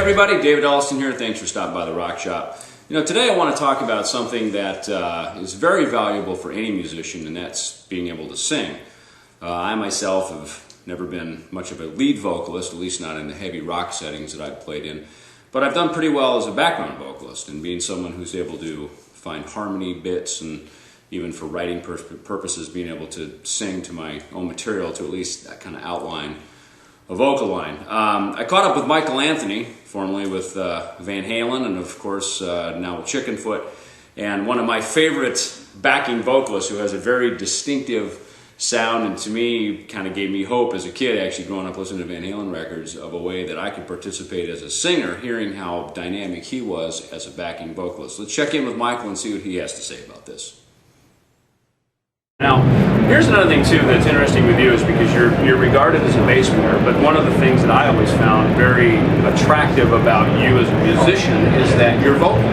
everybody, David Ellefson here. Thanks for stopping by the Rock Shop. You know, today I want to talk about something that is very valuable for any musician, and that's being able to sing. I myself have never been much of a lead vocalist, at least not in the heavy rock settings that I've played in, but I've done pretty well as a background vocalist, and being someone who's able to find harmony bits and even for writing purposes, being able to sing to my own material to at least kind of outline a vocal line. I caught up with Michael Anthony, formerly with Van Halen, and of course now with Chickenfoot, and one of my favorite backing vocalists who has a very distinctive sound, and to me kind of gave me hope as a kid, actually growing up listening to Van Halen records, of a way that I could participate as a singer, hearing how dynamic he was as a backing vocalist. Let's check in with Michael and see what he has to say about this. Now, here's another thing too that's interesting with you is because you're regarded as a bass player, but one of the things that I always found very attractive about you as a musician is that your vocal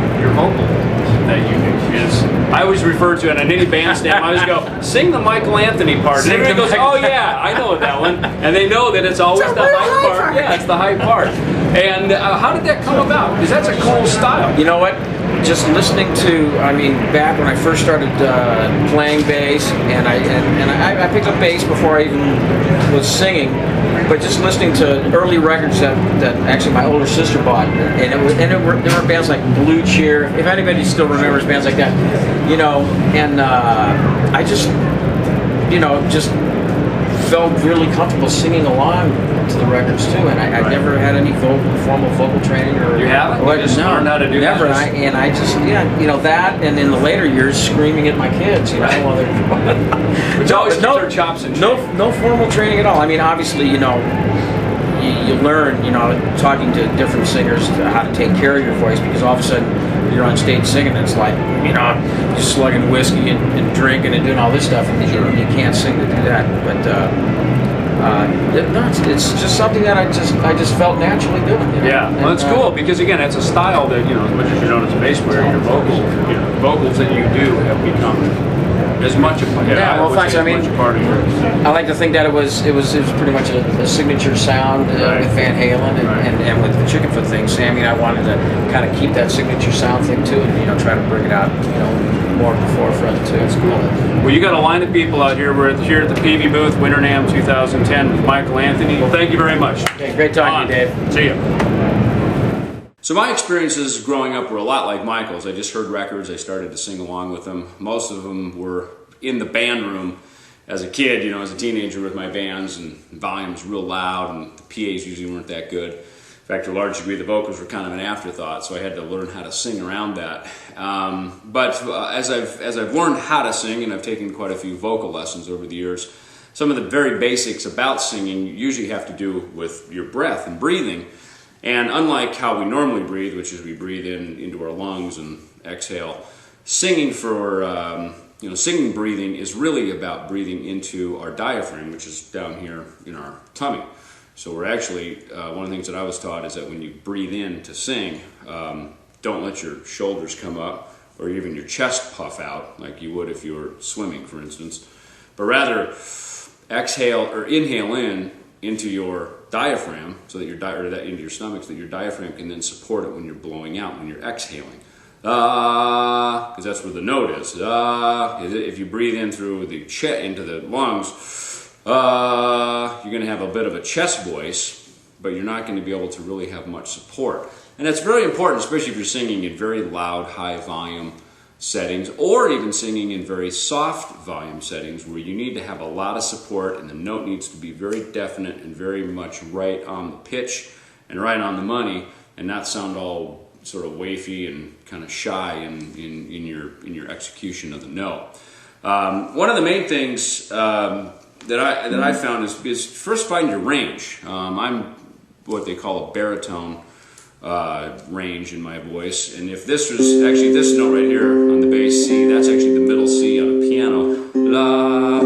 that you do is, I always refer to it in any bandstand, I always go, sing the Michael Anthony part. And everybody goes, oh yeah, I know that one. And they know that it's always the high part. Yeah, it's the high part. And how did that come about? Because that's a cool style. You know what? Just listening to, I mean, back when I first started playing bass, and I picked up bass before I even was singing, but just listening to early records that actually my older sister bought, and there were bands like Blue Cheer, if anybody still remembers bands like that, you know, and I just, you know, just felt really comfortable singing along to the records too, and I never had any formal vocal training or. You haven't? You just learned how to do never. that? And I just, yeah, you know, that, and in the later years, screaming at my kids, you know, while they're. Which always keeps their chops in shape. No formal training at all. I mean, obviously, you know, you learn, you know, talking to different singers how to take care of your voice, because all of a sudden you're on stage singing, and it's like, you know, you're slugging whiskey and drinking and doing all this stuff, and you can't sing to do that. But it's just something that I just felt naturally doing. You know? Yeah, well, it's cool because again, it's a style that, you know, as much as you're known as a bass player, your vocals that you do have become as much a part. Yeah, well, thanks. I mean, part of your. I like to think that it was pretty much a signature sound with Van Halen and with the Chickenfoot thing. Sammy and I wanted to kind of keep that signature sound thing too, and, you know, try to bring it out, you know, more at the forefront too. It's cool. Well, you got a line of people out here. We're here at the PV booth, Winter NAMM 2010 with Michael Anthony. Well, thank you very much. Okay, great talking to you, Dave. See you. So my experiences growing up were a lot like Michael's. I just heard records, I started to sing along with them. Most of them were in the band room as a kid, you know, as a teenager with my bands, and volume was real loud and the PAs usually weren't that good. In fact, to a large degree, the vocals were kind of an afterthought, so I had to learn how to sing around that. But as I've learned how to sing, and I've taken quite a few vocal lessons over the years, some of the very basics about singing usually have to do with your breath and breathing. And unlike how we normally breathe, which is we breathe in into our lungs and exhale, singing singing breathing is really about breathing into our diaphragm, which is down here in our tummy. So we're actually, one of the things that I was taught is that when you breathe in to sing, don't let your shoulders come up or even your chest puff out like you would if you were swimming, for instance, but rather exhale or inhale into your diaphragm, so that into your stomach, so that your diaphragm can then support it when you're blowing out, when you're exhaling. Because that's where the note is. If you breathe in through the into the lungs, you're going to have a bit of a chest voice, but you're not going to be able to really have much support. And that's very important, especially if you're singing in very loud, high volume settings, or even singing in very soft volume settings where you need to have a lot of support and the note needs to be very definite and very much right on the pitch and right on the money, and not sound all sort of wafy and kind of shy in your execution of the note. One of the main things that I found is first find your range. I'm what they call a baritone range in my voice, and if this was actually this note right here on the bass C, that's actually the middle C on a piano, la,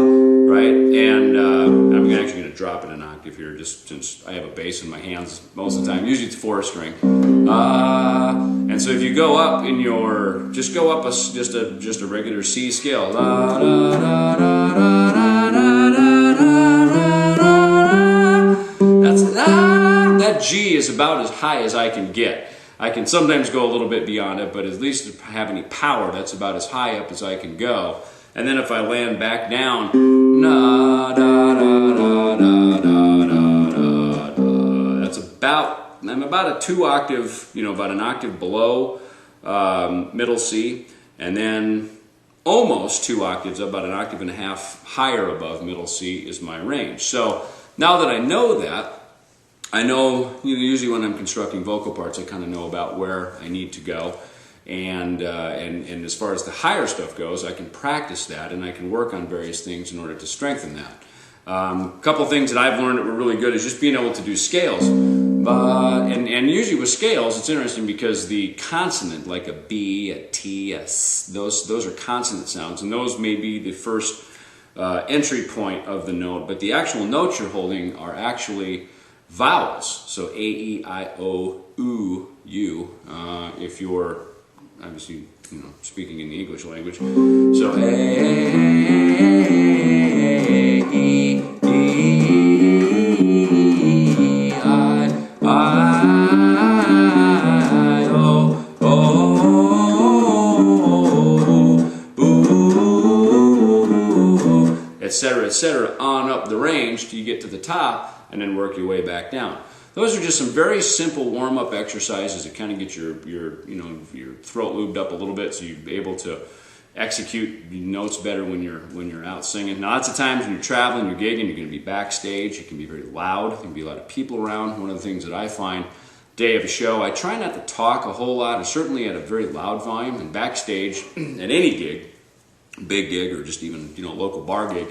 right? And I'm actually going to drop it an octave here, just since I have a bass in my hands most of the time. Usually it's 4-string, and so if you go up in your, just go up just a regular C scale, la, da, da, da, da, da, da, da, da, da, that's that G is about as high as I can get. I can sometimes go a little bit beyond it, but at least if I have any power, that's about as high up as I can go. And then if I land back down, na da da da da da da da, that's about, I'm about a 2 octave, about an octave below middle C, and then almost 2 octaves, about an octave and a half higher above middle C is my range. So now that I know that, I know, usually when I'm constructing vocal parts, I kind of know about where I need to go. And as far as the higher stuff goes, I can practice that and I can work on various things in order to strengthen that. A couple things that I've learned that were really good is just being able to do scales. And usually with scales, it's interesting because the consonant, like a B, a T, a S, those are consonant sounds, and those may be the first entry point of the note, but the actual notes you're holding are actually vowels. So A, E, I, O, U, U, if you're obviously, speaking in the English language. So A, E, E, I, O, O, etc., on up the range till you get to the top, and then work your way back down. Those are just some very simple warm-up exercises that kind of get your throat lubed up a little bit, so you're able to execute notes better when you're out singing. Now, lots of times when you're traveling, you're gigging, you're going to be backstage. It can be very loud. There can be a lot of people around. One of the things that I find day of a show, I try not to talk a whole lot, and certainly at a very loud volume. And backstage, at any gig, big gig or just even local bar gig,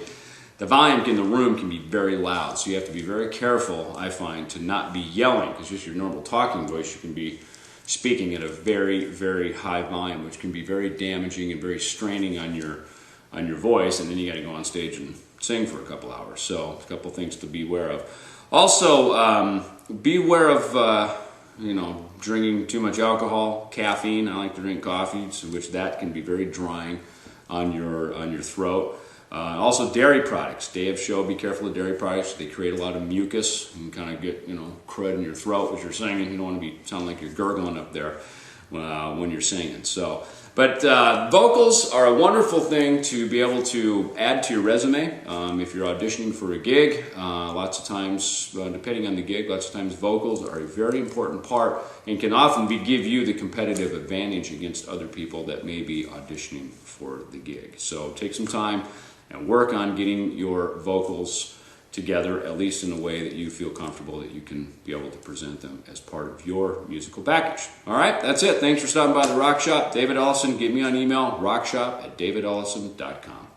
the volume in the room can be very loud, so you have to be very careful, I find, to not be yelling, because just your normal talking voice, you can be speaking at a very, very high volume, which can be very damaging and very straining on your voice, and then you got to go on stage and sing for a couple hours. So a couple things to be aware of. Also, be aware of drinking too much alcohol, caffeine. I like to drink coffee, so which that can be very drying on your throat. Also, dairy products. Day of show, be careful of dairy products. They create a lot of mucus and kind of get crud in your throat as you're singing. You don't want to sound like you're gurgling up there when you're singing. But vocals are a wonderful thing to be able to add to your resume if you're auditioning for a gig. Lots of times, depending on the gig, lots of times vocals are a very important part and can often give you the competitive advantage against other people that may be auditioning for the gig. So take some time and work on getting your vocals together, at least in a way that you feel comfortable that you can be able to present them as part of your musical package. All right, that's it. Thanks for stopping by the Rock Shop. David Ellefson, get me on email, rockshop@davidellefson.com.